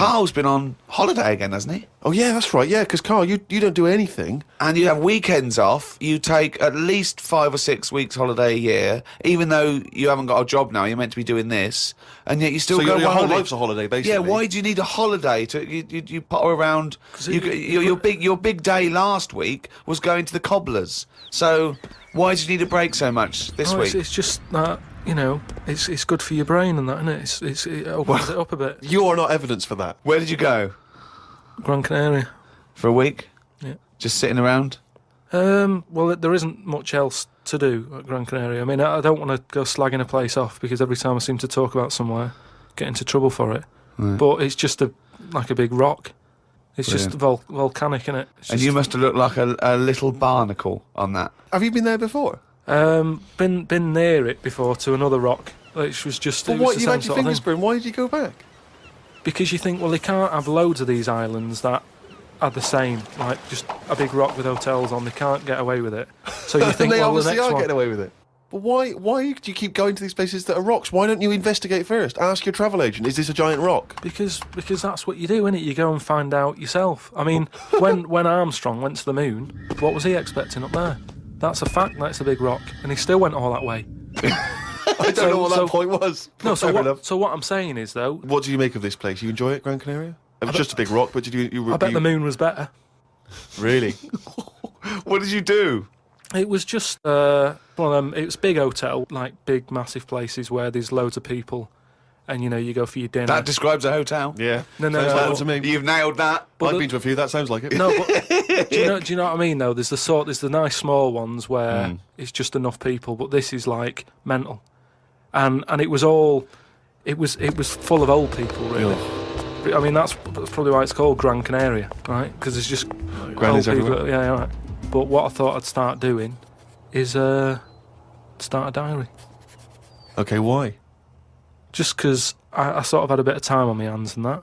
Carl's been on holiday again, hasn't he? Oh, yeah, that's right. Yeah, because, Carl, you don't do anything. And you have weekends off. You take at least 5 or 6 weeks holiday a year, even though you haven't got a job now. You're meant to be doing this, and yet you still So go your on whole holiday. life's a holiday, basically. Yeah, why do you need a holiday? You potter around. Your big day last week was going to the cobblers. So why do you need a break so much this week? It's just that, it's good for your brain and that, isn't it? It opens it up a bit. You are not evidence for that. Where did you go? Gran Canaria. For a week? Yeah. Just sitting around? Well, there isn't much else to do at Gran Canaria. I mean, I don't want to go slagging a place off because every time I seem to talk about somewhere, get into trouble for it. Right. But it's just like a big rock. It's just volcanic, isn't it? And you must have looked like a little barnacle on that. Have you been there before? Been near it before to another rock, which was just. But what, you had your fingers burned? Why did you go back? Because you think, well, they can't have loads of these islands that are the same, like just a big rock with hotels on. They can't get away with it. So you think, they well, obviously the next are one. getting away with it. But why do you keep going to these places that are rocks? Why don't you investigate first? Ask your travel agent, is this a giant rock? Because that's what you do, innit? You go and find out yourself. I mean, when Armstrong went to the moon, what was he expecting up there? That's a fact, that's a big rock. And he still went all that way. I don't know what that point was. No, so what I'm saying is, though... What do you make of this place? You enjoy it, Gran Canaria? It was just a big rock, but I bet the moon was better. Really? What did you do? It was just one of them. It was a big hotel, like big, massive places where there's loads of people, and you go for your dinner. That describes a hotel. Yeah. No. Sounds like that to me. You've nailed that. I've been to a few. That sounds like it. No, but do you know what I mean? Though there's the nice small ones where it's just enough people, but this is like mental, and it was full of old people, really. Yeah. I mean, that's probably why it's called Gran Canaria, right? Because it's just Grannies old people. everywhere. Yeah, right. But what I thought I'd start doing is start a diary. Okay, why? Just because I sort of had a bit of time on my hands and that.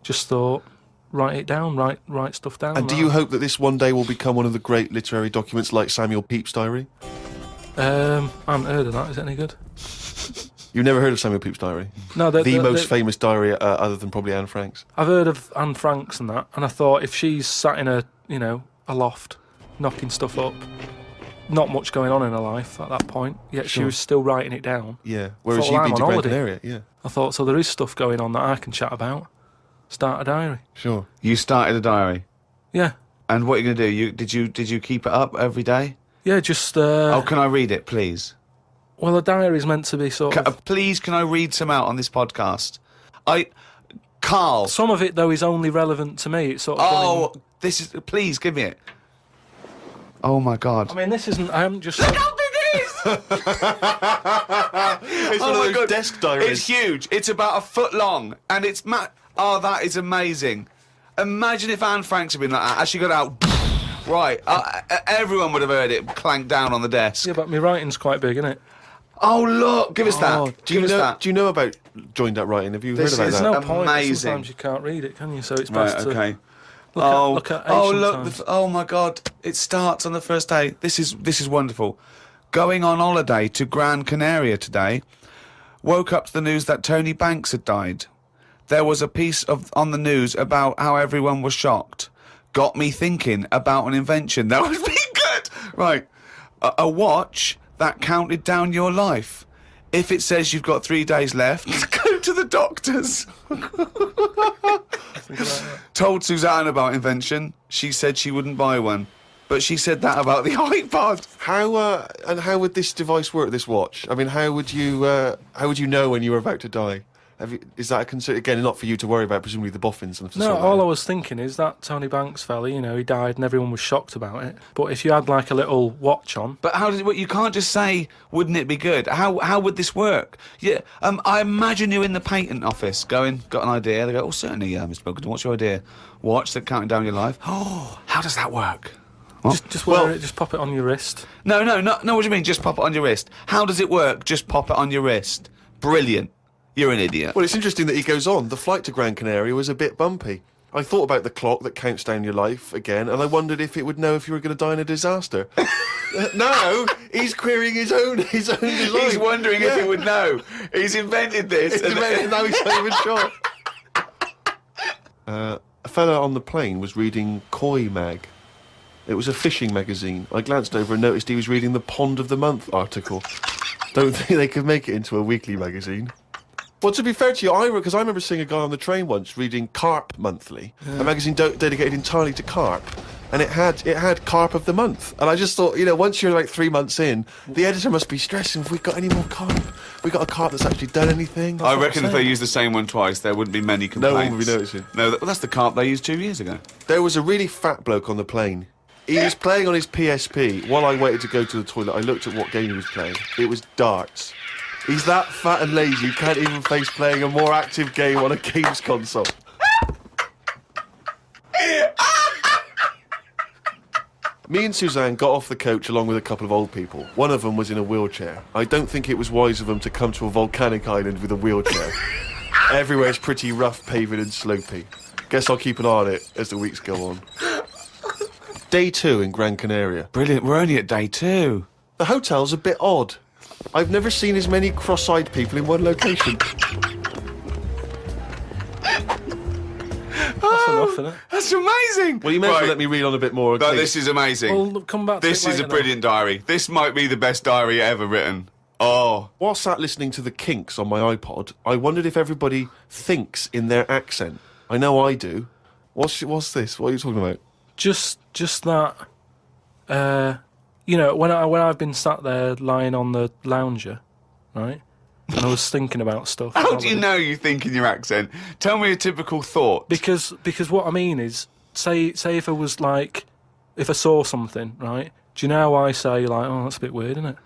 Just thought, write it down, write stuff down. And do you hope that this one day will become one of the great literary documents like Samuel Pepys' diary? I haven't heard of that. Is it any good? You've never heard of Samuel Pepys' diary? No, the most famous diary other than probably Anne Frank's. I've heard of Anne Frank's and that, and I thought if she's sat in a loft, knocking stuff up, not much going on in her life at that point, yet she was still writing it down. Yeah, whereas you've been to Gran Canaria, yeah. I thought, so there is stuff going on that I can chat about. Start a diary. Sure. You started a diary? Yeah. And what are you going to do? Did you keep it up every day? Yeah, just... oh, can I read it, please? Well, a diary is meant to be sort of... Please, can I read some out on this podcast? Carl... Some of it, though, is only relevant to me. It's sort of... this is... Please, give me it. Oh, my God. I mean, this isn't... I haven't just... Look how big it is! It's one of those desk diaries. It's huge. It's about a foot long. And it's... that is amazing. Imagine if Anne Franks had been like that. As she got out... Right. Everyone would have heard it clank down on the desk. Yeah, but my writing's quite big, isn't it? Oh, look. Give us that. Do you know about joined up writing? Have you heard about that? There's no point. Amazing. Sometimes you can't read it, can you? So it's best to... Okay. Look at ancient times. Oh my God! It starts on the first day. This is wonderful. Going on holiday to Gran Canaria today. Woke up to the news that Tony Banks had died. There was a piece on the news about how everyone was shocked. Got me thinking about an invention that would be good. Right, a watch that counted down your life. If it says you've got 3 days left, go to the doctors. Told Suzanne about invention. She said she wouldn't buy one. But she said that about the iPod. How would this device work, this watch? I mean, how would you know when you were about to die? Is that a concern? Again, not for you to worry about, presumably the boffins. And no, all I was thinking is that Tony Banks fella, he died and everyone was shocked about it. But if you had like a little watch on... But how does it work? You can't just say, wouldn't it be good? How would this work? Yeah, I imagine you in the patent office going, got an idea. They go, oh, certainly, Mr. Pilkington, what's your idea? Watch that counting down your life. Oh, how does that work? Just wear it, just pop it on your wrist. No, what do you mean, just pop it on your wrist? How does it work? Just pop it on your wrist. Brilliant. You're an idiot. Well, it's interesting that he goes on. The flight to Gran Canaria was a bit bumpy. I thought about the clock that counts down your life again, and I wondered if it would know if you were going to die in a disaster. Now he's querying his own design. He's wondering if he would know. He's invented this. And now he's not even sure. A fella on the plane was reading Koi Mag. It was a fishing magazine. I glanced over and noticed he was reading the Pond of the Month article. Don't think they could make it into a weekly magazine. Well, to be fair to you, because I remember seeing a guy on the train once reading Carp Monthly, a magazine dedicated entirely to carp, and it had Carp of the Month. And I just thought, once you're like 3 months in, the editor must be stressing, have we got any more carp? We got a carp that's actually done anything? I reckon if they used the same one twice, there wouldn't be many complaints. No one would be noticing. No, that's the carp they used 2 years ago. There was a really fat bloke on the plane. He was playing on his PSP. While I waited to go to the toilet, I looked at what game he was playing. It was darts. He's that fat and lazy, you can't even face playing a more active game on a games console. Me and Suzanne got off the coach along with a couple of old people. One of them was in a wheelchair. I don't think it was wise of them to come to a volcanic island with a wheelchair. Everywhere's pretty rough paving and slopey. Guess I'll keep an eye on it as the weeks go on. Day 2 in Gran Canaria. Brilliant, we're only at day 2. The hotel's a bit odd. I've never seen as many cross-eyed people in one location. That's enough, isn't it? That's amazing! Well, you may as well let me read on a bit more. No, this is amazing. We'll come back to This it is a later brilliant diary. This might be the best diary ever written. Oh. While sat listening to the Kinks on my iPod, I wondered if everybody thinks in their accent. I know I do. What's this? What are you talking about? Just that, when I've been sat there lying on the lounger, right, and I was thinking about stuff. How do you know you think in your accent? Tell me a typical thought. Because what I mean is, say if I was like, if I saw something, right? Do you know how I say like, oh, that's a bit weird, isn't it?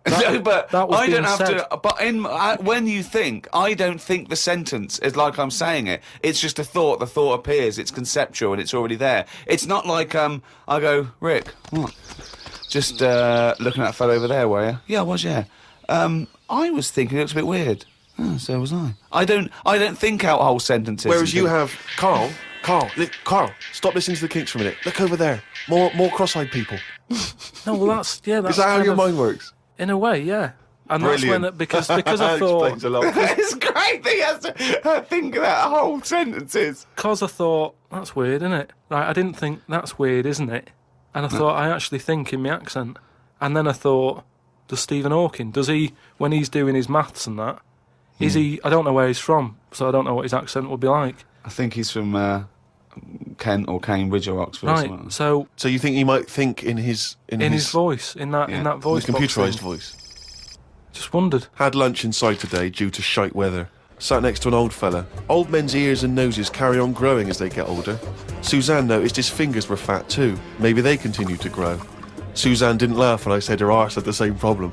No, but that was I don't being have said. to. But when you think, I don't think the sentence is like I'm saying it. It's just a thought. The thought appears. It's conceptual and it's already there. It's not like I go, Rick, what? Just looking at that fellow over there, were you? Yeah, I was. Yeah. I was thinking it looks a bit weird. Oh, so was I. I don't think out whole sentences. Whereas you have Carl, stop listening to the Kinks for a minute. Look over there. More cross-eyed people. No, well that's Is that how your mind works? In a way, yeah. And Brilliant. that's when because I That thought explains a lot. It's great that he has to think about whole sentences. because I thought that's weird, isn't it? Like I didn't think that's weird, isn't it? And I thought I actually think in my accent. And then I thought, does Stephen Hawking, does he when he's doing his maths and that? Is he? I don't know where he's from, so I don't know what his accent would be like. I think he's from Kent or Cambridge or Oxford. Or something. Right. So So you think he might think in his voice, in that Yeah. voice, the box computerised thing. voice? Just wondered. Had lunch inside today due to shite weather. Sat next to an old fella. Old men's ears and noses carry on growing as they get older. Suzanne noticed his fingers were fat too. Maybe they continue to grow. Suzanne didn't laugh when I said her arse had the same problem.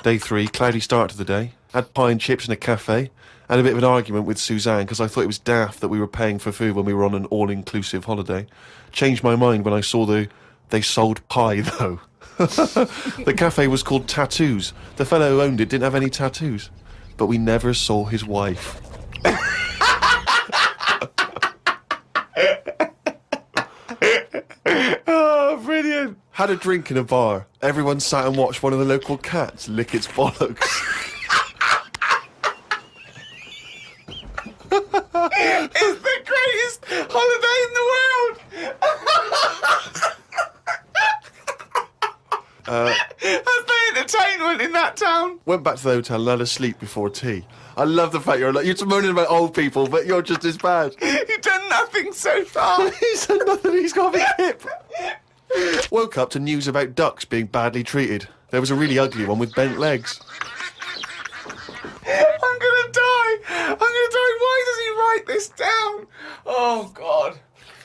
Day 3, cloudy start to the day. Had pie and chips in a cafe. Had a bit of an argument with Suzanne because I thought it was daft that we were paying for food when we were on an all-inclusive holiday. Changed my mind when I saw they sold pie though. The cafe was called Tattoos. The fellow who owned it didn't have any tattoos. But we never saw his wife. Oh, brilliant. Had a drink in a bar. Everyone sat and watched one of the local cats lick its bollocks. It's the greatest holiday in the world. That's the entertainment in that town. Went back to the hotel and had a sleep before tea. I love the fact you're moaning about old people, but you're just as bad. You've done nothing so far. He said nothing, he's got a big hip. Woke up to news about ducks being badly treated. There was a really ugly one with bent legs. I'm gonna die. Why does he write this down? Oh, God.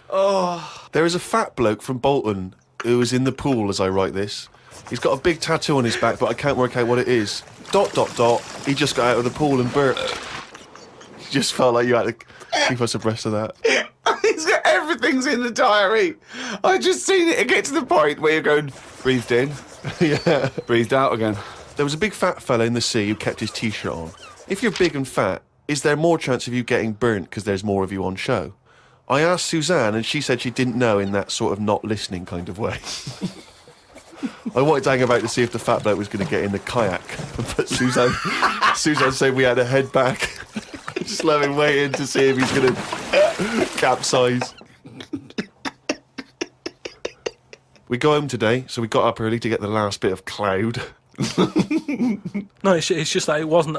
Oh. There is a fat bloke from Bolton who is in the pool as I write this. He's got a big tattoo on his back, but I can't work out what it is. ... He just got out of the pool and burped. Just felt like you had to keep us abreast of that. Everything's in the diary. I just seen it get to the point where you're going, breathed in, Yeah. breathed out again. There was a big fat fella in the sea who kept his t-shirt on. If you're big and fat, is there more chance of you getting burnt because there's more of you on show? I asked Suzanne and she said she didn't know in that sort of not listening kind of way. I wanted to hang about to see if the fat bloke was going to get in the kayak, but Suzanne Suzanne said we had to head back. Just let him waiting to see if he's going to capsize. We got home today, so we got up early to get the last bit of cloud. No, it's just that it wasn't.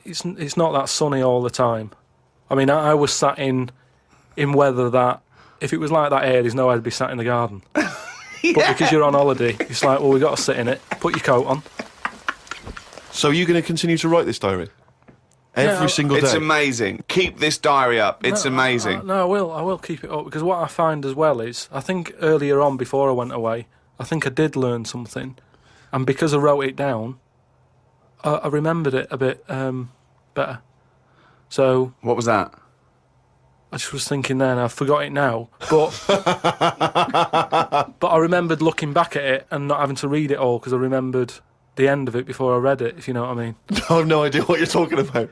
It's not that sunny all the time. I mean, I was sat in weather that if it was like that here, there's no way I'd be sat in the garden. But because you're on holiday, it's like, well, we got to sit in it. Put your coat on. So are you going to continue to write this diary? Every single day? It's amazing. Keep this diary up. It's amazing. No, I will keep it up because what I find as well is, I think earlier on before I went away, I think I did learn something, and because I wrote it down, I remembered it a bit better. So What was that? I just was thinking then, I forgot it now, but but I remembered looking back at it and not having to read it all because I remembered the end of it before I read it, if you know what I mean. I have no idea what you're talking about.